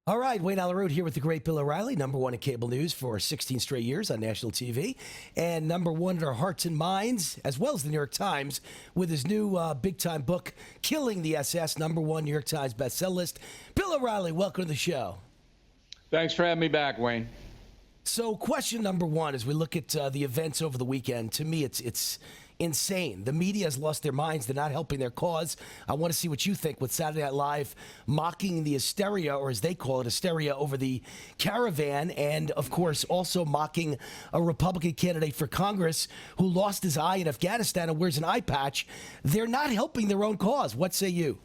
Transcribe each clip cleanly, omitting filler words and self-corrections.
All right, Wayne Alaroot here with the great Bill O'Reilly, number one in cable news for 16 straight years on national TV, and number one in our hearts and minds, as well as the New York Times, with his new big-time book, Killing the SS, number one New York Times bestseller list. Bill O'Reilly, welcome to the show. Thanks for having me back, Wayne. So question number one, as we look at the events over the weekend, to me it's insane. The media has lost their minds. They're not helping their cause. I want to see what you think with Saturday Night Live mocking the hysteria, or as they call it, hysteria over the caravan, and, of course, also mocking a Republican candidate for Congress who lost his eye in Afghanistan and wears an eye patch. They're not helping their own cause. What say you?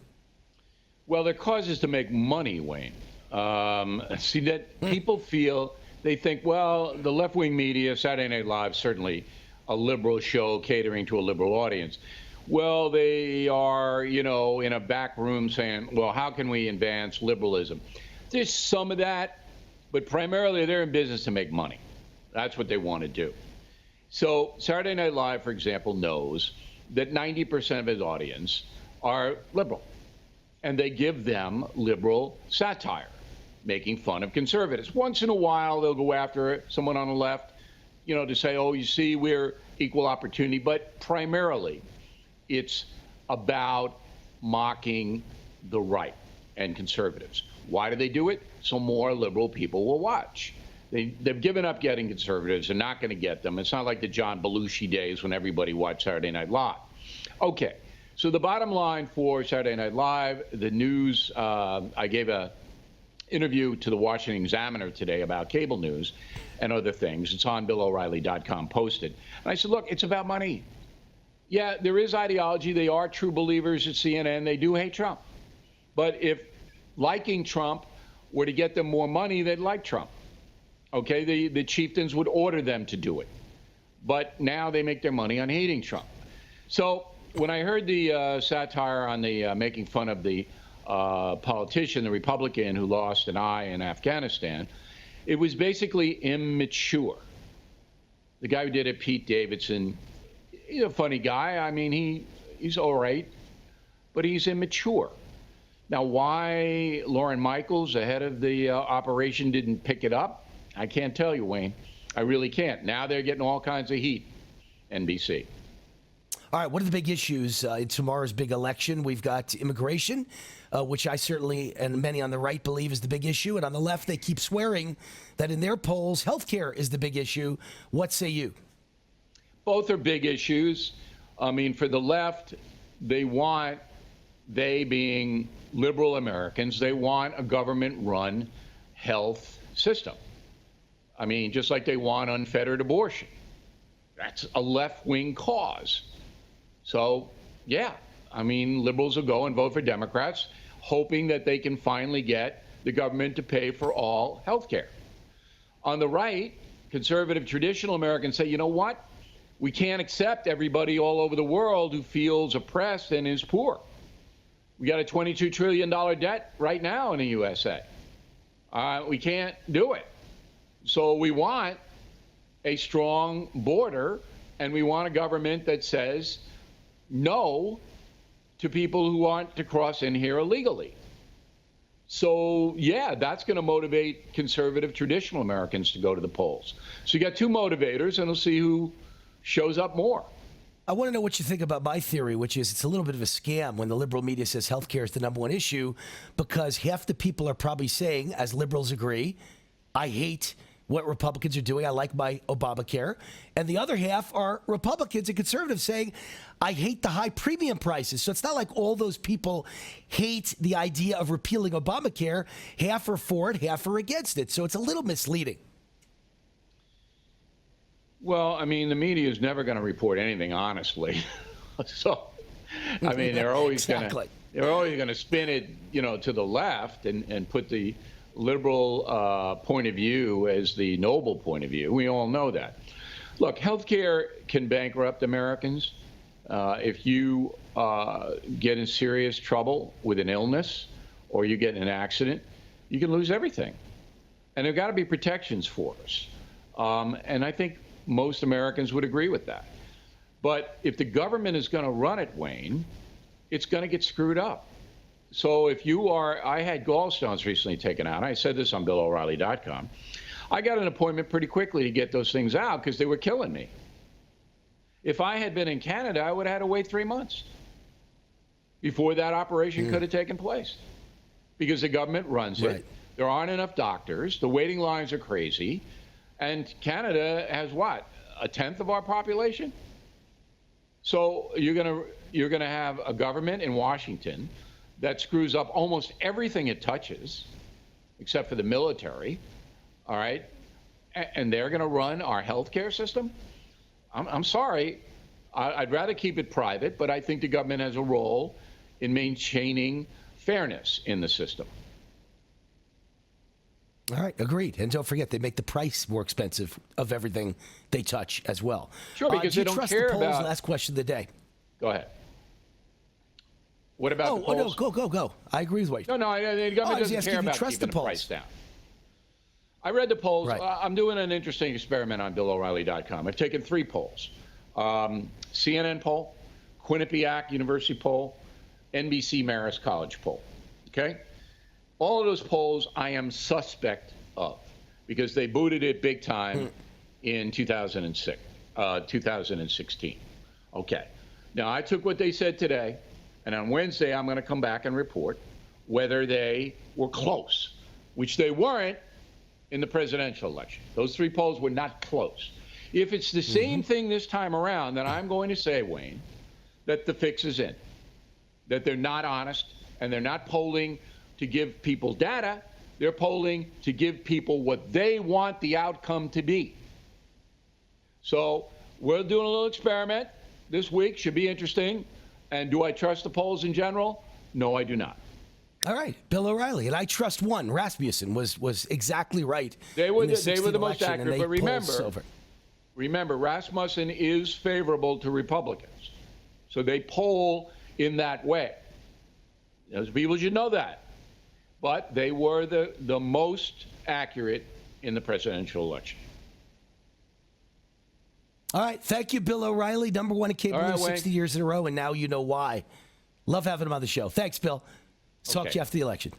Well, their cause is to make money, Wayne. See, that people feel, they think, well, the left-wing media, Saturday Night Live, certainly a liberal show catering to a liberal audience. Well, they are, in a back room saying, well, how can we advance liberalism? There's some of that, but primarily they're in business to make money. That's what they want to do. So Saturday Night Live, for example, knows that 90% of his audience are liberal, and they give them liberal satire, making fun of conservatives. Once in a while, they'll go after someone on the left, to say, oh, you see, we're equal opportunity. But primarily, it's about mocking the right and conservatives. Why do they do it? So more liberal people will watch. They've given up getting conservatives. They're not going to get them. It's not like the John Belushi days when everybody watched Saturday Night Live. Okay, so the bottom line for Saturday Night Live, the news, I gave a interview to the Washington Examiner today about cable news and other things. It's on BillO'Reilly.com posted. And I said, look, it's about money. Yeah, there is ideology. They are true believers at CNN. They do hate Trump. But if liking Trump were to get them more money, they'd like Trump. Okay, the chieftains would order them to do it. But now they make their money on hating Trump. So when I heard the satire on the making fun of the politician, the Republican who lost an eye in Afghanistan, it was basically immature. The guy who did it, Pete Davidson, he's a funny guy. I mean, he's all right, but he's immature. Now, why Lauren Michaels, the head of the operation, didn't pick it up, I can't tell you, Wayne. I really can't. Now they're getting all kinds of heat, NBC. All right, what are the big issues in tomorrow's big election? We've got immigration, which I certainly and many on the right believe is the big issue. And on the left, they keep swearing that in their polls, healthcare is the big issue. What say you? Both are big issues. I mean, for the left, they being liberal Americans, they want a government-run health system. I mean, just like they want unfettered abortion. That's a left-wing cause. So, yeah, I mean, liberals will go and vote for Democrats, hoping that they can finally get the government to pay for all health care. On the right, conservative traditional Americans say, you know what? We can't accept everybody all over the world who feels oppressed and is poor. We got a $22 trillion debt right now in the USA. We can't do it. So we want a strong border, and we want a government that says no to people who want to cross in here illegally. So, yeah, that's going to motivate conservative traditional Americans to go to the polls. So you got two motivators, and we'll see who shows up more. I want to know what you think about my theory, which is it's a little bit of a scam when the liberal media says healthcare is the number one issue, because half the people are probably saying, as liberals agree, I hate what Republicans are doing. I like my Obamacare. And the other half are Republicans and conservatives saying, I hate the high premium prices. So it's not like all those people hate the idea of repealing Obamacare. Half are for it, half are against it. So it's a little misleading. Well, I mean, the media is never going to report anything honestly. So, I mean, they're always exactly. going to spin it, to the left and put the liberal point of view as the noble point of view. We all know that. Look, healthcare can bankrupt Americans. If you get in serious trouble with an illness or you get in an accident, you can lose everything. And there got to be protections for us. And I think most Americans would agree with that. But if the government is going to run it, Wayne, it's going to get screwed up. So if you are, I had gallstones recently taken out. I said this on BillO'Reilly.com. I got an appointment pretty quickly to get those things out because they were killing me. If I had been in Canada, I would have had to wait 3 months before that operation could have taken place because the government runs it. There aren't enough doctors. The waiting lines are crazy. And Canada has what? A tenth of our population? So you're gonna have a government in Washington that screws up almost everything it touches, except for the military, all right? And they're going to run our healthcare system? I'm sorry. I'd rather keep it private, but I think the government has a role in maintaining fairness in the system. All right, agreed. And don't forget, they make the price more expensive of everything they touch as well. Sure, because do they you don't trust care the polls? about... Last question of the day. Go ahead. What about the polls? Oh, no, go. I agree with what you... No, the government doesn't care about trust keeping the the price polls. down. I read the polls. Right. I'm doing an interesting experiment on BillO'Reilly.com. I've taken 3 polls. CNN poll, Quinnipiac University poll, NBC Marist College poll. Okay? All of those polls I am suspect of because they booted it big time in 2016. Okay. Now, I took what they said today, and on Wednesday, I'm going to come back and report whether they were close, which they weren't in the presidential election. Those 3 polls were not close. If it's the same thing this time around, then I'm going to say, Wayne, that the fix is in, that they're not honest, and they're not polling to give people data. They're polling to give people what they want the outcome to be. So we're doing a little experiment this week. Should be interesting. And do I trust the polls in general? No, I do not. All right, Bill O'Reilly, and I trust one. Rasmussen was exactly right. They were in the the most election, accurate. But remember, Rasmussen is favorable to Republicans, so they poll in that way. Those people should know that. But they were the most accurate in the presidential election. All right. Thank you, Bill O'Reilly, #1 in cable news 60 years in a row, and now you know why. Love having him on the show. Thanks, Bill. Talk to you after the election.